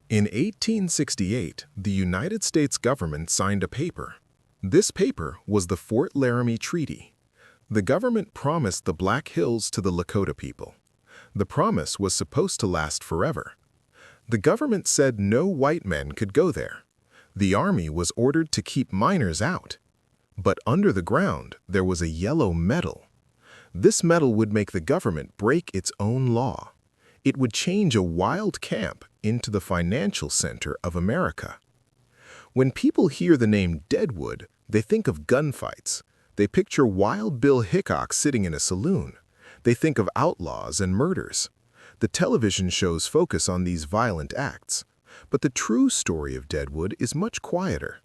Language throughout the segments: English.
In 1868, the United States government signed a paper. This paper was the Fort Laramie Treaty. The government promised the Black Hills to the Lakota people. The promise was supposed to last forever. The government said no white men could go there. The army was ordered to keep miners out. But under the ground, there was a yellow metal. This metal would make the government break its own law. It would change a wild camp into the financial center of America. When people hear the name Deadwood, they think of gunfights. They picture Wild Bill Hickok sitting in a saloon. They think of outlaws and murders. The television shows focus on these violent acts. But the true story of Deadwood is much quieter.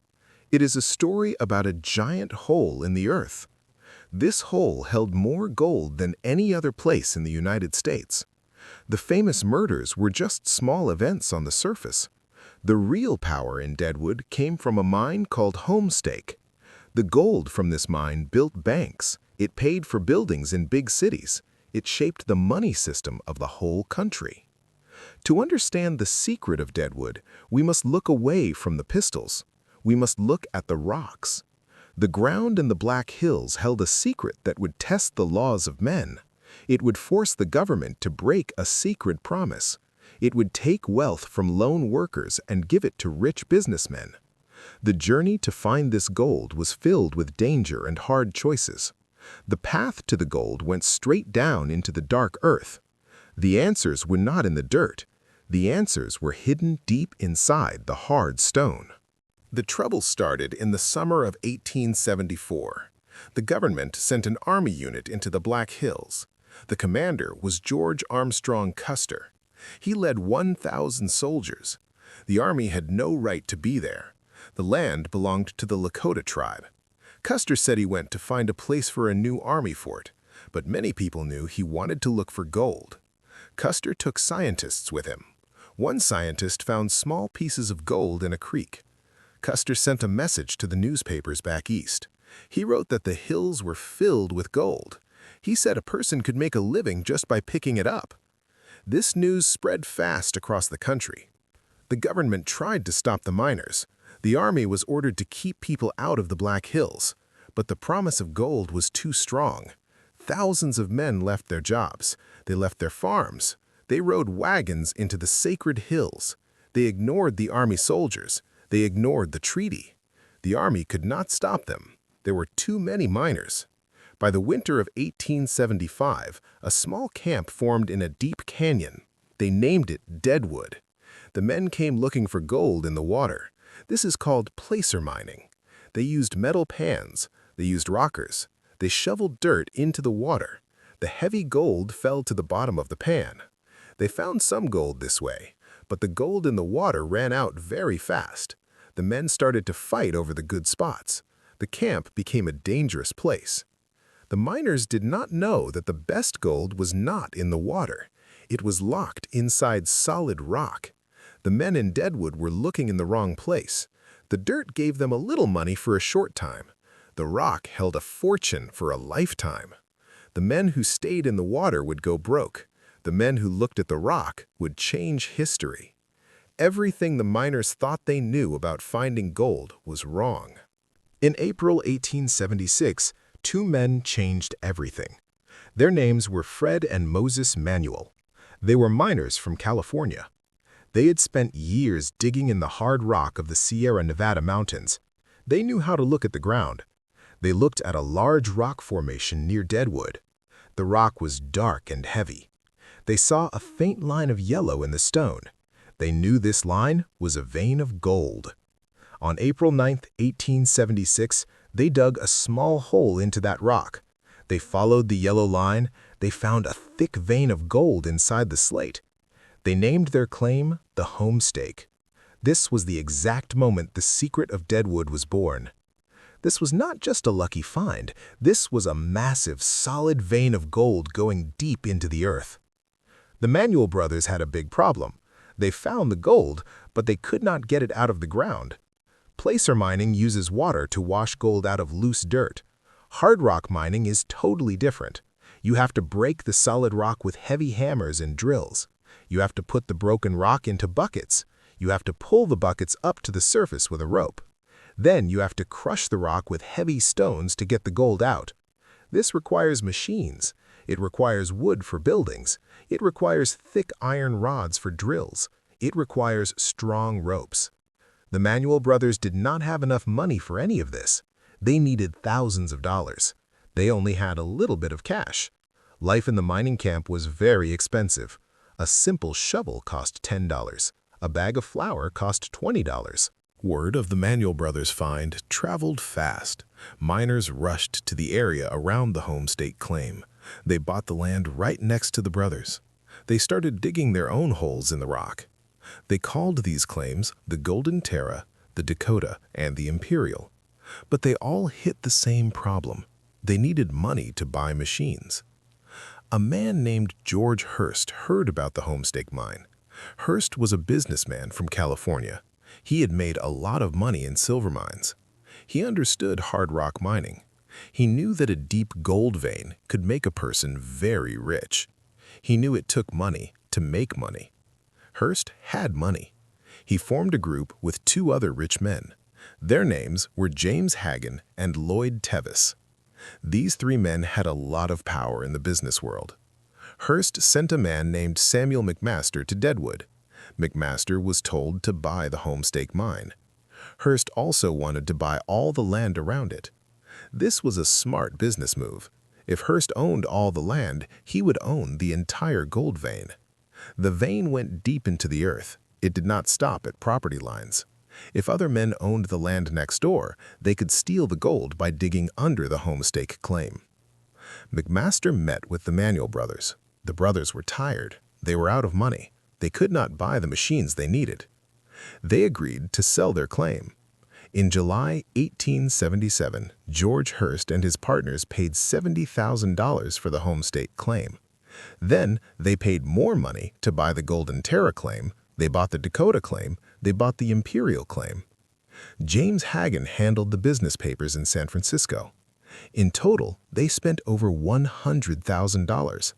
It is a story about a giant hole in the earth. This hole held more gold than any other place in the United States. The famous murders were just small events on the surface. The real power in Deadwood came from a mine called Homestake. The gold from this mine built banks. It paid for buildings in big cities. It shaped the money system of the whole country. To understand the secret of Deadwood, we must look away from the pistols. We must look at the rocks. The ground in the Black Hills held a secret that would test the laws of men. It would force the government to break a secret promise. It would take wealth from lone workers and give it to rich businessmen. The journey to find this gold was filled with danger and hard choices. The path to the gold went straight down into the dark earth. The answers were not in the dirt. The answers were hidden deep inside the hard stone. The trouble started in the summer of 1874. The government sent an army unit into the Black Hills. The commander was George Armstrong Custer. He led 1,000 soldiers. The army had no right to be there. The land belonged to the Lakota tribe. Custer said he went to find a place for a new army fort, but many people knew he wanted to look for gold. Custer took scientists with him. One scientist found small pieces of gold in a creek. Custer sent a message to the newspapers back east. He wrote that the hills were filled with gold. He said a person could make a living just by picking it up. This news spread fast across the country. The government tried to stop the miners. The army was ordered to keep people out of the Black Hills. But the promise of gold was too strong. Thousands of men left their jobs. They left their farms. They rode wagons into the sacred hills. They ignored the army soldiers. They ignored the treaty. The army could not stop them. There were too many miners. By the winter of 1875, a small camp formed in a deep canyon. They named it Deadwood. The men came looking for gold in the water. This is called placer mining. They used metal pans. They used rockers. They shoveled dirt into the water. The heavy gold fell to the bottom of the pan. They found some gold this way, but the gold in the water ran out very fast. The men started to fight over the good spots. The camp became a dangerous place. The miners did not know that the best gold was not in the water. It was locked inside solid rock. The men in Deadwood were looking in the wrong place. The dirt gave them a little money for a short time. The rock held a fortune for a lifetime. The men who stayed in the water would go broke. The men who looked at the rock would change history. Everything the miners thought they knew about finding gold was wrong. In April 1876, two men changed everything. Their names were Fred and Moses Manuel. They were miners from California. They had spent years digging in the hard rock of the Sierra Nevada mountains. They knew how to look at the ground. They looked at a large rock formation near Deadwood. The rock was dark and heavy. They saw a faint line of yellow in the stone. They knew this line was a vein of gold. On April 9, 1876, they dug a small hole into that rock. They followed the yellow line. They found a thick vein of gold inside the slate. They named their claim the Homestake. This was the exact moment the secret of Deadwood was born. This was not just a lucky find. This was a massive, solid vein of gold going deep into the earth. The Manuel brothers had a big problem. They found the gold, but they could not get it out of the ground. Placer mining uses water to wash gold out of loose dirt. Hard rock mining is totally different. You have to break the solid rock with heavy hammers and drills. You have to put the broken rock into buckets. You have to pull the buckets up to the surface with a rope. Then you have to crush the rock with heavy stones to get the gold out. This requires machines. It requires wood for buildings. It requires thick iron rods for drills. It requires strong ropes. The Manuel brothers did not have enough money for any of this. They needed thousands of dollars. They only had a little bit of cash. Life in the mining camp was very expensive. A simple shovel cost $10. A bag of flour cost $20. Word of the Manuel brothers' find traveled fast. Miners rushed to the area around the Homestake claim. They bought the land right next to the brothers. They started digging their own holes in the rock. They called these claims the Golden Terra, the Dakota, and the Imperial. But they all hit the same problem. They needed money to buy machines. A man named George Hurst heard about the Homestake Mine. Hurst was a businessman from California. He had made a lot of money in silver mines. He understood hard rock mining. He knew that a deep gold vein could make a person very rich. He knew it took money to make money. Hurst had money. He formed a group with two other rich men. Their names were James Hagen and Lloyd Tevis. These three men had a lot of power in the business world. Hurst sent a man named Samuel McMaster to Deadwood. McMaster was told to buy the Homestake Mine. Hurst also wanted to buy all the land around it. This was a smart business move. If Hurst owned all the land, he would own the entire gold vein. The vein went deep into the earth. It did not stop at property lines. If other men owned the land next door, they could steal the gold by digging under the Homestake claim. McMaster met with the Manuel brothers. The brothers were tired. They were out of money. They could not buy the machines they needed. They agreed to sell their claim. In July 1877, George Hurst and his partners paid $70,000 for the Homestake claim. Then they paid more money to buy the Golden Terra claim. They bought the Dakota claim. They bought the Imperial claim. James Hagen handled the business papers in San Francisco. In total, they spent over $100,000.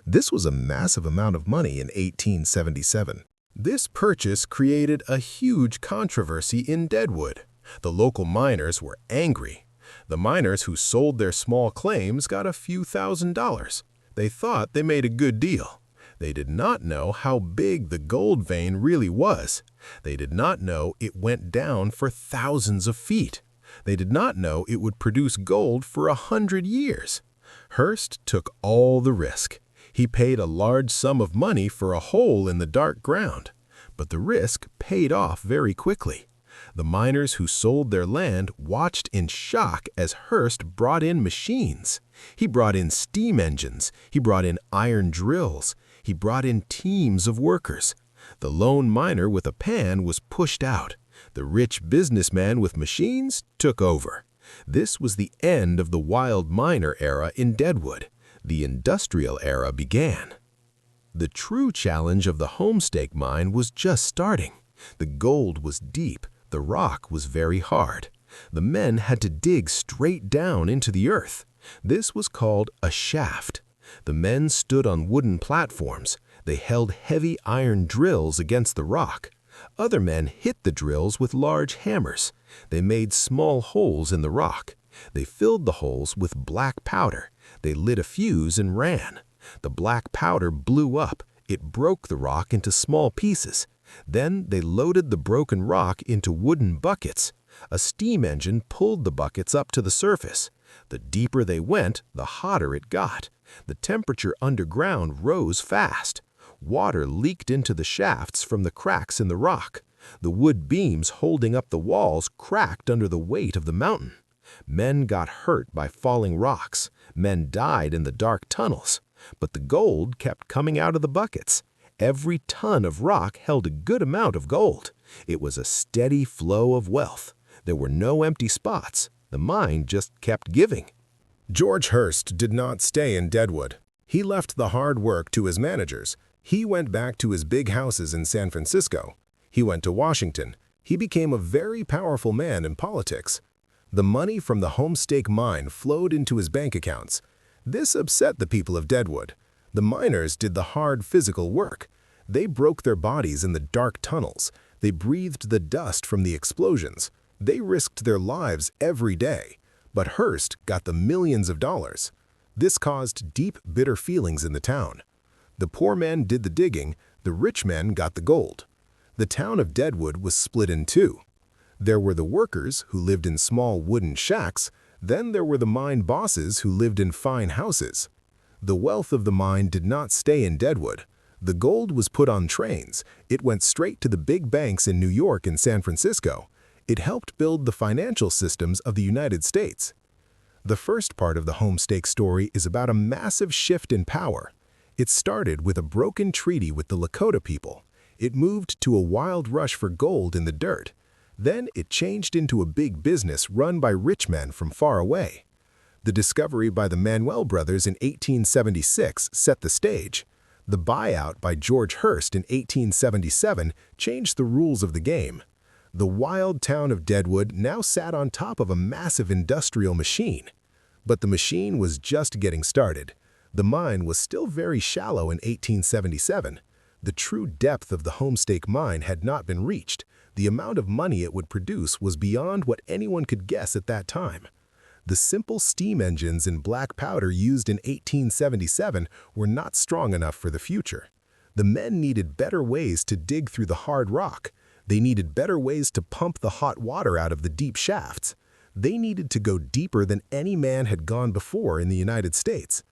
This was a massive amount of money in 1877. This purchase created a huge controversy in Deadwood. The local miners were angry. The miners who sold their small claims got a few $1,000s. They thought they made a good deal. They did not know how big the gold vein really was. They did not know it went down for thousands of feet. They did not know it would produce gold for 100 years. Hurst took all the risk. He paid a large sum of money for a hole in the dark ground. But the risk paid off very quickly. The miners who sold their land watched in shock as Hurst brought in machines. He brought in steam engines. He brought in iron drills. He brought in teams of workers. The lone miner with a pan was pushed out. The rich businessman with machines took over. This was the end of the wild miner era in Deadwood. The industrial era began. The true challenge of the Homestake Mine was just starting. The gold was deep. The rock was very hard. The men had to dig straight down into the earth. This was called a shaft. The men stood on wooden platforms. They held heavy iron drills against the rock. Other men hit the drills with large hammers. They made small holes in the rock. They filled the holes with black powder. They lit a fuse and ran. The black powder blew up. It broke the rock into small pieces. Then they loaded the broken rock into wooden buckets. A steam engine pulled the buckets up to the surface. The deeper they went, the hotter it got. The temperature underground rose fast. Water leaked into the shafts from the cracks in the rock. The wood beams holding up the walls cracked under the weight of the mountain. Men got hurt by falling rocks. Men died in the dark tunnels. But the gold kept coming out of the buckets. Every ton of rock held a good amount of gold. It was a steady flow of wealth. There were no empty spots. The mine just kept giving. George Hurst did not stay in Deadwood. He left the hard work to his managers. He went back to his big houses in San Francisco. He went to Washington. He became a very powerful man in politics. The money from the Homestake Mine flowed into his bank accounts. This upset the people of Deadwood. The miners did the hard physical work. They broke their bodies in the dark tunnels. They breathed the dust from the explosions. They risked their lives every day. But Hearst got the millions of dollars. This caused deep, bitter feelings in the town. The poor men did the digging, the rich men got the gold. The town of Deadwood was split in two. There were the workers who lived in small wooden shacks, then there were the mine bosses who lived in fine houses. The wealth of the mine did not stay in Deadwood. The gold was put on trains. It went straight to the big banks in New York and San Francisco. It helped build the financial systems of the United States. The first part of the Homestake story is about a massive shift in power. It started with a broken treaty with the Lakota people. It moved to a wild rush for gold in the dirt. Then it changed into a big business run by rich men from far away. The discovery by the Manuel brothers in 1876 set the stage. The buyout by George Hearst in 1877 changed the rules of the game. The wild town of Deadwood now sat on top of a massive industrial machine. But the machine was just getting started. The mine was still very shallow in 1877. The true depth of the Homestake Mine had not been reached. The amount of money it would produce was beyond what anyone could guess at that time. The simple steam engines and black powder used in 1877 were not strong enough for the future. The men needed better ways to dig through the hard rock. They needed better ways to pump the hot water out of the deep shafts. They needed to go deeper than any man had gone before in the United States.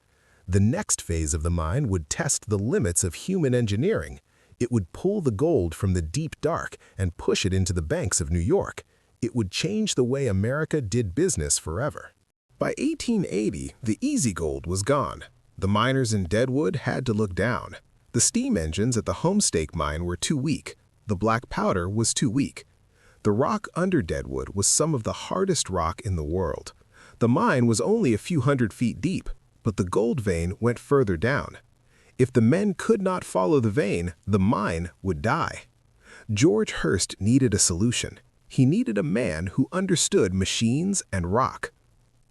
The next phase of the mine would test the limits of human engineering. It would pull the gold from the deep dark and push it into the banks of New York. It would change the way America did business forever. By 1880, the easy gold was gone. The miners in Deadwood had to look down. The steam engines at the Homestake Mine were too weak. The black powder was too weak. The rock under Deadwood was some of the hardest rock in the world. The mine was only a few hundred feet deep, but the gold vein went further down. If the men could not follow the vein, the mine would die. George Hearst needed a solution. He needed a man who understood machines and rock.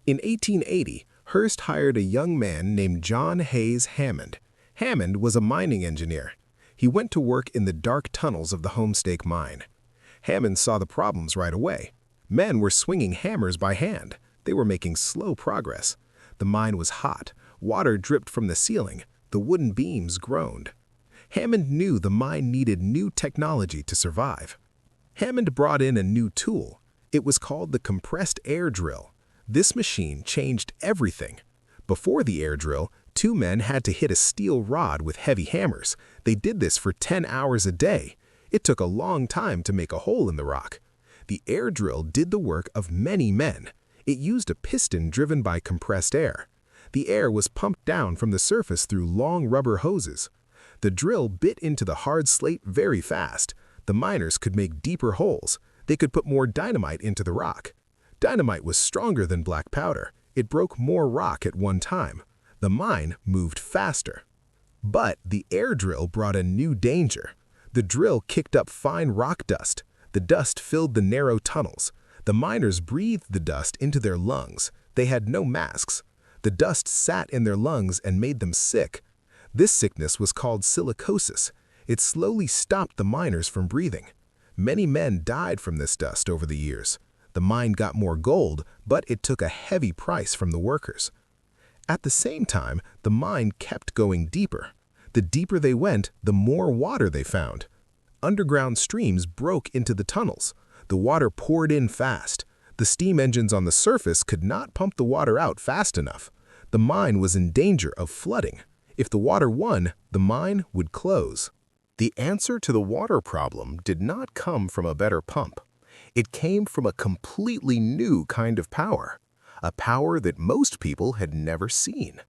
In 1880, Hearst hired a young man named John Hayes Hammond. Hammond was a mining engineer. He went to work in the dark tunnels of the Homestake Mine. Hammond saw the problems right away. Men were swinging hammers by hand. They were making slow progress. The mine was hot. Water dripped from the ceiling. The wooden beams groaned. Hammond knew the mine needed new technology to survive. Hammond brought in a new tool. It was called the compressed air drill. This machine changed everything. Before the air drill, two men had to hit a steel rod with heavy hammers. They did this for 10 hours a day. It took a long time to make a hole in the rock. The air drill did the work of many men. It used a piston driven by compressed air. The air was pumped down from the surface through long rubber hoses. The drill bit into the hard slate very fast. The miners could make deeper holes. They could put more dynamite into the rock. Dynamite was stronger than black powder. It broke more rock at one time. The mine moved faster. But the air drill brought a new danger. The drill kicked up fine rock dust. The dust filled the narrow tunnels. The miners breathed the dust into their lungs. They had no masks. The dust sat in their lungs and made them sick. This sickness was called silicosis. It slowly stopped the miners from breathing. Many men died from this dust over the years. The mine got more gold, but it took a heavy price from the workers. At the same time, the mine kept going deeper. The deeper they went, the more water they found. Underground streams broke into the tunnels. The water poured in fast. The steam engines on the surface could not pump the water out fast enough. The mine was in danger of flooding. If the water won, the mine would close. The answer to the water problem did not come from a better pump. It came from a completely new kind of power, a power that most people had never seen.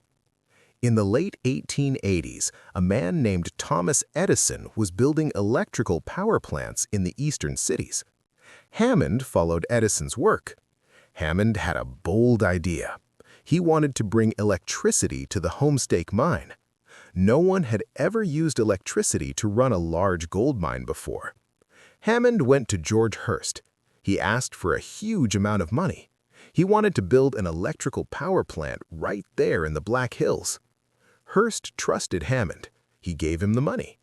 In the late 1880s, a man named Thomas Edison was building electrical power plants in the eastern cities. Hammond followed Edison's work. Hammond had a bold idea. He wanted to bring electricity to the Homestake Mine. No one had ever used electricity to run a large gold mine before. Hammond went to George Hearst. He asked for a huge amount of money. He wanted to build an electrical power plant right there in the Black Hills. Hearst trusted Hammond. He gave him the money.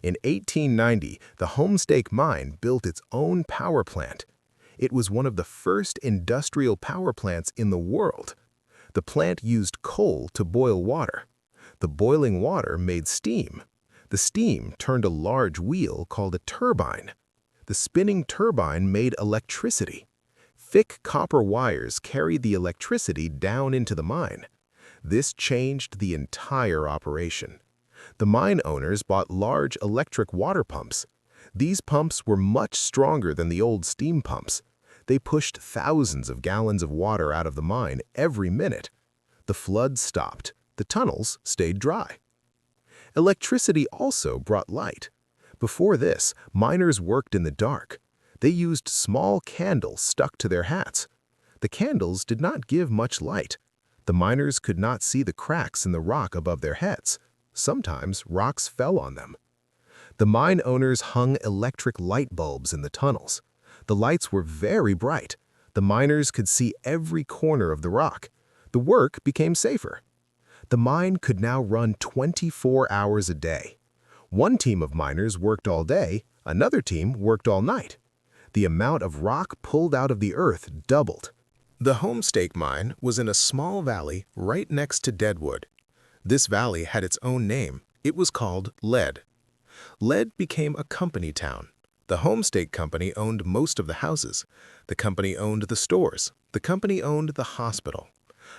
In 1890, the Homestake Mine built its own power plant. It was one of the first industrial power plants in the world. The plant used coal to boil water. The boiling water made steam. The steam turned a large wheel called a turbine. The spinning turbine made electricity. Thick copper wires carried the electricity down into the mine. This changed the entire operation. The mine owners bought large electric water pumps. These pumps were much stronger than the old steam pumps. They pushed thousands of gallons of water out of the mine every minute. The floods stopped. The tunnels stayed dry. Electricity also brought light. Before this, miners worked in the dark. They used small candles stuck to their hats. The candles did not give much light. The miners could not see the cracks in the rock above their heads. Sometimes rocks fell on them. The mine owners hung electric light bulbs in the tunnels. The lights were very bright. The miners could see every corner of the rock. The work became safer. The mine could now run 24 hours a day. One team of miners worked all day, another team worked all night. The amount of rock pulled out of the earth doubled. The Homestake Mine was in a small valley right next to Deadwood. This valley had its own name. It was called Lead. Lead became a company town. The Homestake Company owned most of the houses. The company owned the stores. The company owned the hospital.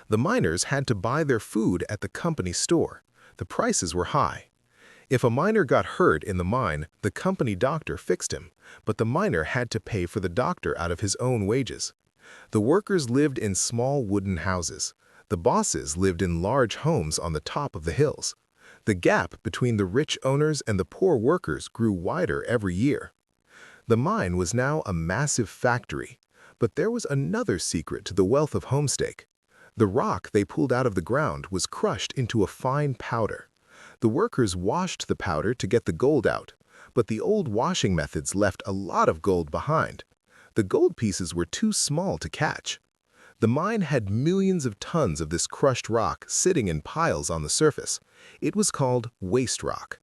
The miners had to buy their food at the company store. The prices were high. If a miner got hurt in the mine, the company doctor fixed him, but the miner had to pay for the doctor out of his own wages. The workers lived in small wooden houses. The bosses lived in large homes on the top of the hills. The gap between the rich owners and the poor workers grew wider every year. The mine was now a massive factory, but there was another secret to the wealth of Homestake. The rock they pulled out of the ground was crushed into a fine powder. The workers washed the powder to get the gold out, but the old washing methods left a lot of gold behind. The gold pieces were too small to catch. The mine had millions of tons of this crushed rock sitting in piles on the surface. It was called waste rock.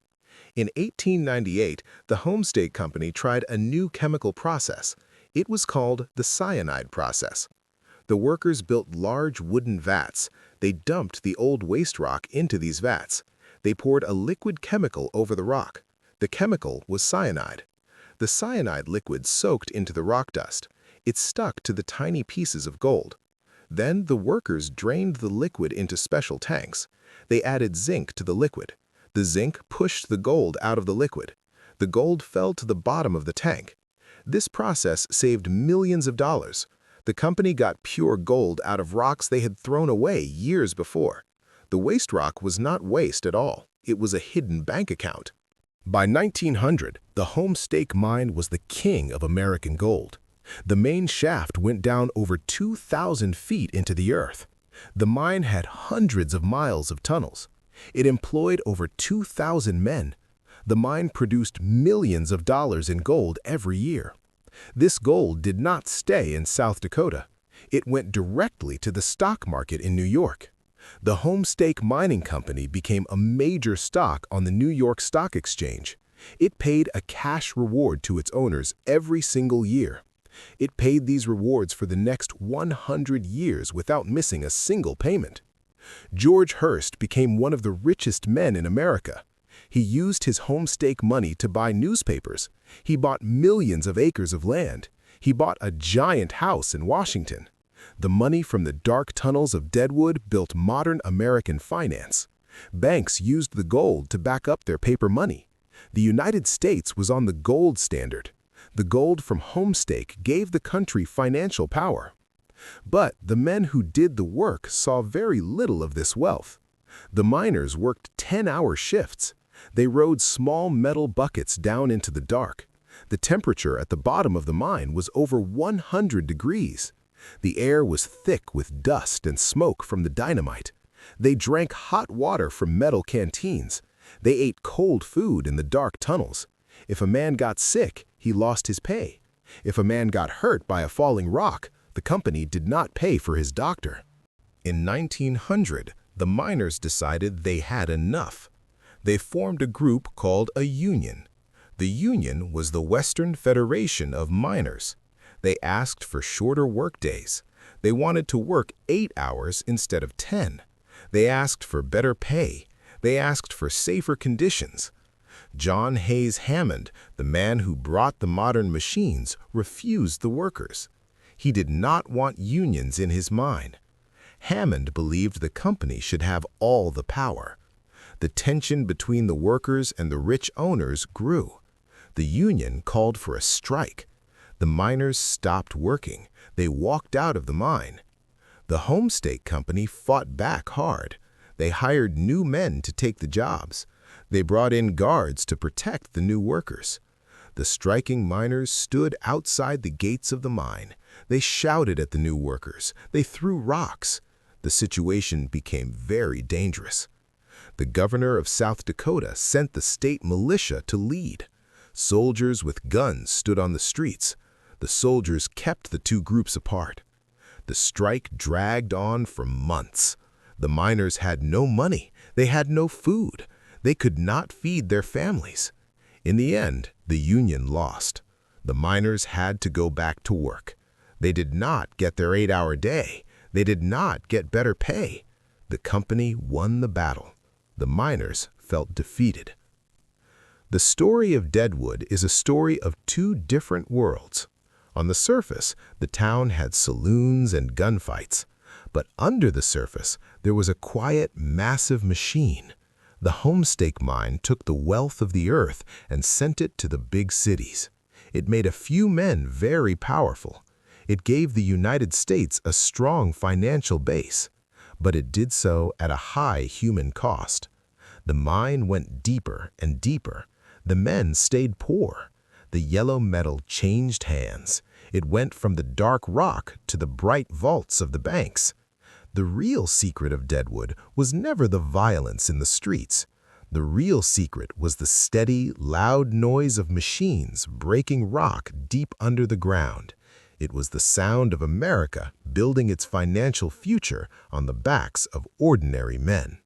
In 1898, the Homestake Company tried a new chemical process. It was called the cyanide process. The workers built large wooden vats. They dumped the old waste rock into these vats. They poured a liquid chemical over the rock. The chemical was cyanide. The cyanide liquid soaked into the rock dust. It stuck to the tiny pieces of gold. Then the workers drained the liquid into special tanks. They added zinc to the liquid. The zinc pushed the gold out of the liquid. The gold fell to the bottom of the tank. This process saved millions of dollars. The company got pure gold out of rocks they had thrown away years before. The waste rock was not waste at all. It was a hidden bank account. By 1900, the Homestake Mine was the king of American gold. The main shaft went down over 2,000 feet into the earth. The mine had hundreds of miles of tunnels. It employed over 2,000 men. The mine produced millions of dollars in gold every year. This gold did not stay in South Dakota. It went directly to the stock market in New York. The Homestake Mining Company became a major stock on the New York Stock Exchange. It paid a cash reward to its owners every single year. It paid these rewards for the next 100 years without missing a single payment. George Hearst became one of the richest men in America. He used his Homestake money to buy newspapers. He bought millions of acres of land. He bought a giant house in Washington. The money from the dark tunnels of Deadwood built modern American finance. Banks used the gold to back up their paper money. The United States was on the gold standard. The gold from Homestake gave the country financial power. But the men who did the work saw very little of this wealth. The miners worked 10-hour shifts. They rode small metal buckets down into the dark. The temperature at the bottom of the mine was over 100 degrees. The air was thick with dust and smoke from the dynamite. They drank hot water from metal canteens. They ate cold food in the dark tunnels. If a man got sick, he lost his pay. If a man got hurt by a falling rock, the company did not pay for his doctor. In 1900, the miners decided they had enough. They formed a group called a union. The union was the Western Federation of Miners. They asked for shorter workdays. They wanted to work 8 hours instead of 10. They asked for better pay. They asked for safer conditions. John Hayes Hammond, the man who brought the modern machines, refused the workers. He did not want unions in his mine. Hammond believed the company should have all the power. The tension between the workers and the rich owners grew. The union called for a strike. The miners stopped working. They walked out of the mine. The Homestake Company fought back hard. They hired new men to take the jobs. They brought in guards to protect the new workers. The striking miners stood outside the gates of the mine. They shouted at the new workers. They threw rocks. The situation became very dangerous. The governor of South Dakota sent the state militia to lead. Soldiers with guns stood on the streets. The soldiers kept the two groups apart. The strike dragged on for months. The miners had no money. They had no food. They could not feed their families. In the end, the union lost. The miners had to go back to work. They did not get their 8-hour day. They did not get better pay. The company won the battle. The miners felt defeated. The story of Deadwood is a story of two different worlds. On the surface, the town had saloons and gunfights. But under the surface, there was a quiet, massive machine. The Homestake Mine took the wealth of the earth and sent it to the big cities. It made a few men very powerful. It gave the United States a strong financial base. But it did so at a high human cost. The mine went deeper and deeper. The men stayed poor. The yellow metal changed hands. It went from the dark rock to the bright vaults of the banks. The real secret of Deadwood was never the violence in the streets. The real secret was the steady, loud noise of machines breaking rock deep under the ground. It was the sound of America building its financial future on the backs of ordinary men.